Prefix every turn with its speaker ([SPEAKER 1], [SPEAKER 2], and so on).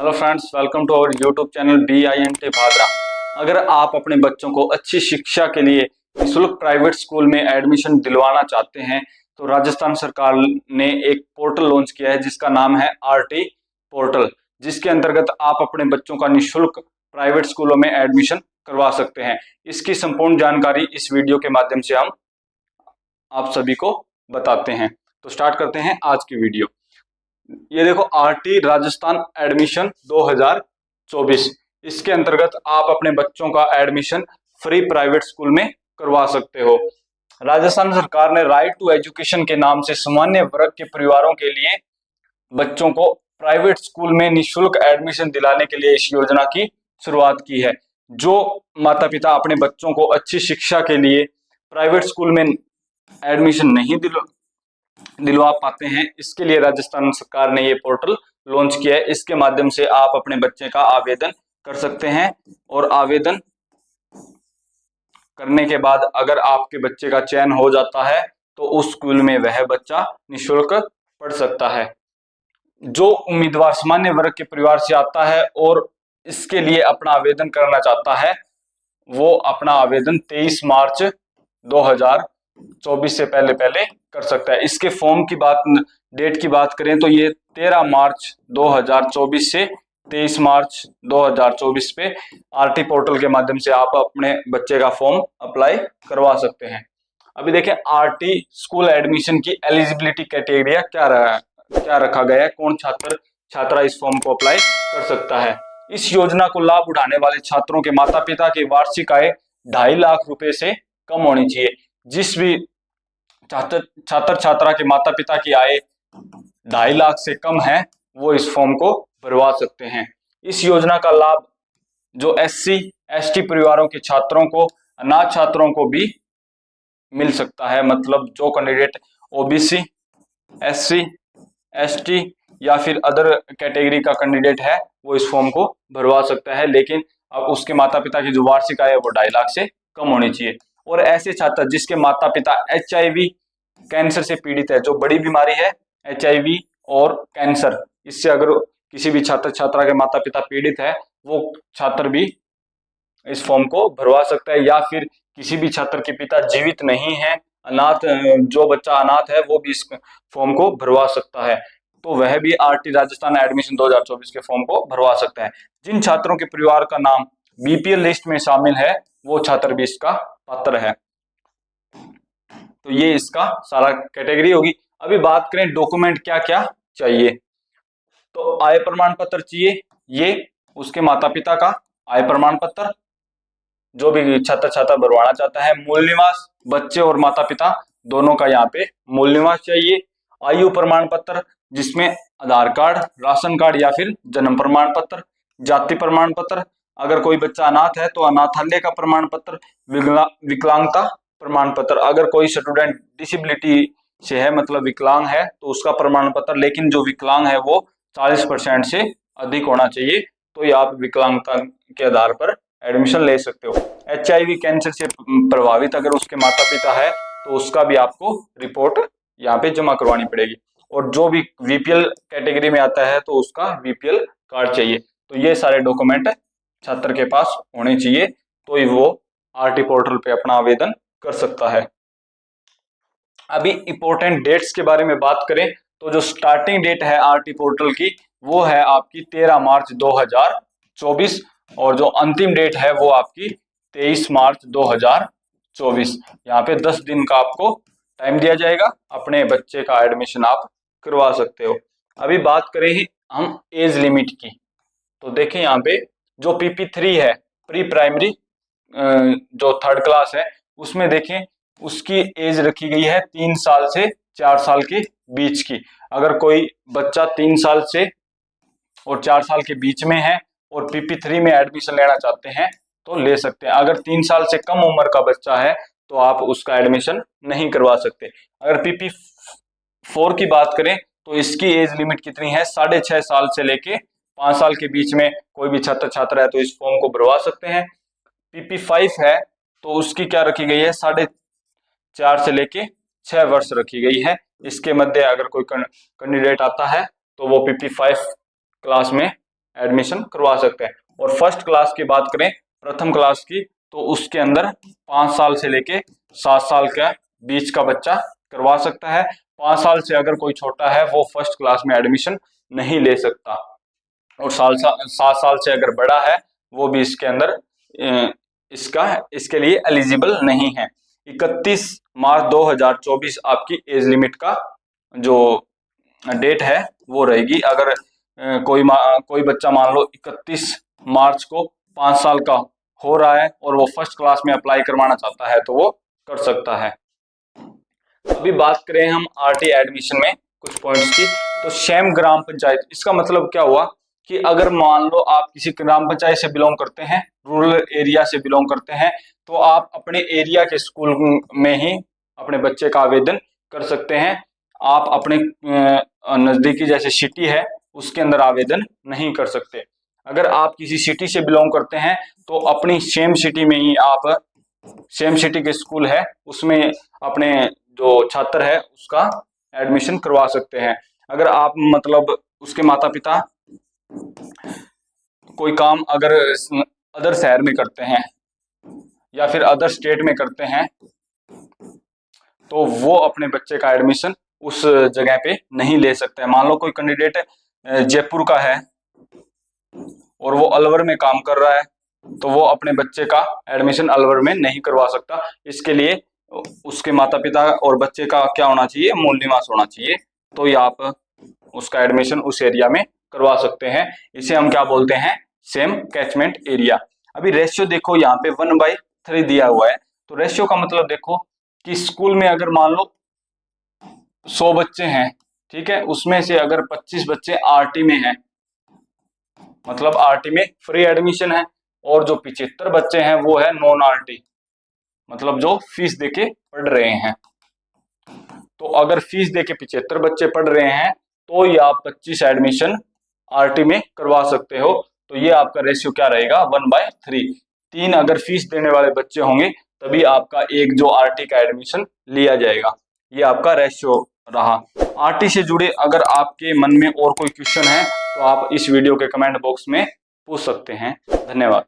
[SPEAKER 1] Hello friends, welcome to our YouTube channel BINT Bhadra. अगर आप अपने बच्चों को अच्छी शिक्षा के लिए निःशुल्क प्राइवेट स्कूल में एडमिशन दिलवाना चाहते हैं तो राजस्थान सरकार ने एक पोर्टल लॉन्च किया है जिसका नाम है RT पोर्टल, जिसके अंतर्गत आप अपने बच्चों का निःशुल्क प्राइवेट स्कूलों में एडमिशन करवा सकते हैं। इसकी संपूर्ण जानकारी इस वीडियो के माध्यम से हम आप सभी को बताते हैं। तो स्टार्ट करते हैं आज की वीडियो। ये देखो, RT राजस्थान एडमिशन 2024, इसके अंतर्गत आप अपने बच्चों का एडमिशन फ्री प्राइवेट स्कूल में करवा सकते हो। राजस्थान सरकार ने राइट टू एजुकेशन के नाम से सामान्य वर्ग के परिवारों के लिए बच्चों को प्राइवेट स्कूल में निःशुल्क एडमिशन दिलाने के लिए इस योजना की शुरुआत की है। जो माता पिता अपने बच्चों को अच्छी शिक्षा के लिए प्राइवेट स्कूल में एडमिशन नहीं दिलवा पाते हैं, इसके लिए राजस्थान सरकार ने ये पोर्टल लॉन्च किया है। इसके माध्यम से आप अपने बच्चे का आवेदन कर सकते हैं और आवेदन करने के बाद अगर आपके बच्चे का चयन हो जाता है तो उस स्कूल में वह बच्चा निःशुल्क पढ़ सकता है। जो उम्मीदवार सामान्य वर्ग के परिवार से आता है और इसके लिए अपना आवेदन करना चाहता है, वो अपना आवेदन 23 मार्च 2024 से पहले कर सकता है। इसके फॉर्म की डेट की बात करें तो ये 13 मार्च 2024 से 23 मार्च 2024 पे RT पोर्टल के माध्यम से आप अपने बच्चे का फॉर्म अप्लाई करवा सकते हैं। अभी देखें RT स्कूल एडमिशन की एलिजिबिलिटी क्राइटेरिया क्या रखा गया है, कौन छात्रा इस फॉर्म को अप्लाई कर सकता है। इस योजना को लाभ उठाने वाले छात्रों के माता पिता की वार्षिक आय 2.5 लाख रुपए से कम होनी चाहिए। जिस भी छात्र छात्रा के माता पिता की आय 2.5 लाख से कम है वो इस फॉर्म को भरवा सकते हैं। इस योजना का लाभ जो SC ST परिवारों के छात्रों को, अनाथ छात्रों को भी मिल सकता है। मतलब जो कैंडिडेट OBC SC ST या फिर अदर कैटेगरी का कैंडिडेट है वो इस फॉर्म को भरवा सकता है, लेकिन अब उसके माता पिता की जो वार्षिक आय है वो 2.5 लाख से कम होनी चाहिए। और ऐसे छात्र जिसके माता पिता HIV कैंसर से पीड़ित है, जो बड़ी बीमारी है HIV और कैंसर, इससे अगर किसी भी छात्र छात्रा के माता पिता पीड़ित है वो छात्र भी इस फॉर्म को भरवा सकता है। या फिर किसी भी छात्र के पिता जीवित नहीं है, जो बच्चा अनाथ है वो भी इस फॉर्म को भरवा सकता है, तो वह भी RT राजस्थान एडमिशन 2024 के फॉर्म को भरवा सकता है। जिन छात्रों के परिवार का नाम BPL लिस्ट में शामिल है वो छात्र भी इसका पात्र है। तो ये इसका सारा कैटेगरी होगी। अभी बात करें डॉक्यूमेंट क्या क्या चाहिए, तो आय प्रमाण पत्र चाहिए, ये उसके माता पिता का आय प्रमाण पत्र जो भी छात्र छात्रा भरवाना चाहता है। मूल निवास, बच्चे और माता पिता दोनों का यहाँ पे मूल निवास चाहिए। आयु प्रमाण पत्र जिसमें आधार कार्ड, राशन कार्ड या फिर जन्म प्रमाण पत्र। जाति प्रमाण पत्र, अगर कोई बच्चा अनाथ है तो अनाथालय का प्रमाण पत्र। विकलांगता प्रमाण पत्र, अगर कोई स्टूडेंट डिसेबिलिटी से है मतलब विकलांग है तो उसका प्रमाण पत्र, लेकिन जो विकलांग है वो 40% से अधिक होना चाहिए, तो ये आप विकलांगता के आधार पर एडमिशन ले सकते हो। HIV कैंसर से प्रभावित अगर उसके माता पिता है तो उसका भी आपको रिपोर्ट यहाँ पे जमा करवानी पड़ेगी। और जो भी VPL कैटेगरी में आता है तो उसका VPL कार्ड चाहिए। तो ये सारे डॉक्यूमेंट छात्र के पास होने चाहिए, तो ही वो RT पोर्टल पे अपना आवेदन कर सकता है। अभी इंपॉर्टेंट डेट्स के बारे में बात करें तो जो स्टार्टिंग डेट है RT पोर्टल की वो है आपकी 13 मार्च 2024 और जो अंतिम डेट है वो आपकी 23 मार्च 2024। यहाँ पे 10 दिन का आपको टाइम दिया जाएगा, अपने बच्चे का एडमिशन आप करवा सकते हो। अभी बात करें हम एज लिमिट की, तो देखें यहाँ पे जो PP3 है, प्री प्राइमरी जो 3rd क्लास है, उसमें देखें उसकी एज रखी गई है 3 साल से 4 साल के बीच की। अगर कोई बच्चा 3 साल से और 4 साल के बीच में है और PP3 में एडमिशन लेना चाहते हैं तो ले सकते हैं। अगर 3 साल से कम उम्र का बच्चा है तो आप उसका एडमिशन नहीं करवा सकते। अगर PP4 की बात करें तो इसकी एज लिमिट कितनी है, 6.5 साल से लेके 5 साल के बीच में कोई भी छात्र छात्रा है तो इस फॉर्म को भरवा सकते हैं। PP5 है तो उसकी क्या रखी गई है, 4.5 से लेके 6 वर्ष रखी गई है। इसके मध्य अगर कोई कैंडिडेट आता है तो वो PP5 क्लास में एडमिशन करवा सकते हैं। और फर्स्ट क्लास की बात करें, प्रथम क्लास की, तो उसके अंदर 5 साल से लेके 7 साल के बीच का बच्चा करवा सकता है। 5 साल से अगर कोई छोटा है वो फर्स्ट क्लास में एडमिशन नहीं ले सकता, और 7 साल से अगर बड़ा है वो भी इसके अंदर इसके लिए एलिजिबल नहीं है। 31 मार्च 2024 आपकी एज लिमिट का जो डेट है वो रहेगी। अगर कोई बच्चा मान लो 31 मार्च को 5 साल का हो रहा है और वो फर्स्ट क्लास में अप्लाई करवाना चाहता है तो वो कर सकता है। अभी बात करें हम आरटी एडमिशन में कुछ पॉइंट्स की, तो सेम ग्राम पंचायत, इसका मतलब क्या हुआ कि अगर मान लो आप किसी ग्राम पंचायत से बिलोंग करते हैं, रूरल एरिया से बिलोंग करते हैं, तो आप अपने एरिया के स्कूल में ही अपने बच्चे का आवेदन कर सकते हैं। आप अपने नज़दीकी जैसे सिटी है उसके अंदर आवेदन नहीं कर सकते। अगर आप किसी सिटी से बिलोंग करते हैं तो अपनी सेम सिटी में ही आप, सेम सिटी के स्कूल है उसमें अपने जो छात्र है उसका एडमिशन करवा सकते हैं। अगर आप मतलब उसके माता पिता कोई काम अगर अदर शहर में करते हैं या फिर अदर स्टेट में करते हैं तो वो अपने बच्चे का एडमिशन उस जगह पे नहीं ले सकते हैं। मान लो कोई कैंडिडेट जयपुर का है और वो अलवर में काम कर रहा है तो वो अपने बच्चे का एडमिशन अलवर में नहीं करवा सकता। इसके लिए उसके माता पिता और बच्चे का क्या होना चाहिए, मूल निवास होना चाहिए, तो ये आप उसका एडमिशन उस एरिया में करवा सकते हैं। इसे हम क्या बोलते हैं, सेम कैचमेंट एरिया। अभी रेशियो देखो यहाँ पे 1/3 दिया हुआ है, तो रेशियो का मतलब देखो कि स्कूल में अगर मान लो 100 बच्चे हैं, ठीक है, उसमें से अगर 25 बच्चे आरटी में हैं, मतलब आरटी में फ्री एडमिशन है, और जो 75 बच्चे हैं वो है नॉन आरटी, मतलब जो फीस देके पढ़ रहे हैं। तो अगर फीस देके 75 बच्चे पढ़ रहे हैं तो ये आप 25 एडमिशन आरटी में करवा सकते हो। तो ये आपका रेशियो क्या रहेगा, 1/3। 3 अगर फीस देने वाले बच्चे होंगे तभी आपका एक जो आरटी का एडमिशन लिया जाएगा। ये आपका रेशियो रहा। आरटी से जुड़े अगर आपके मन में और कोई क्वेश्चन है तो आप इस वीडियो के कमेंट बॉक्स में पूछ सकते हैं। धन्यवाद।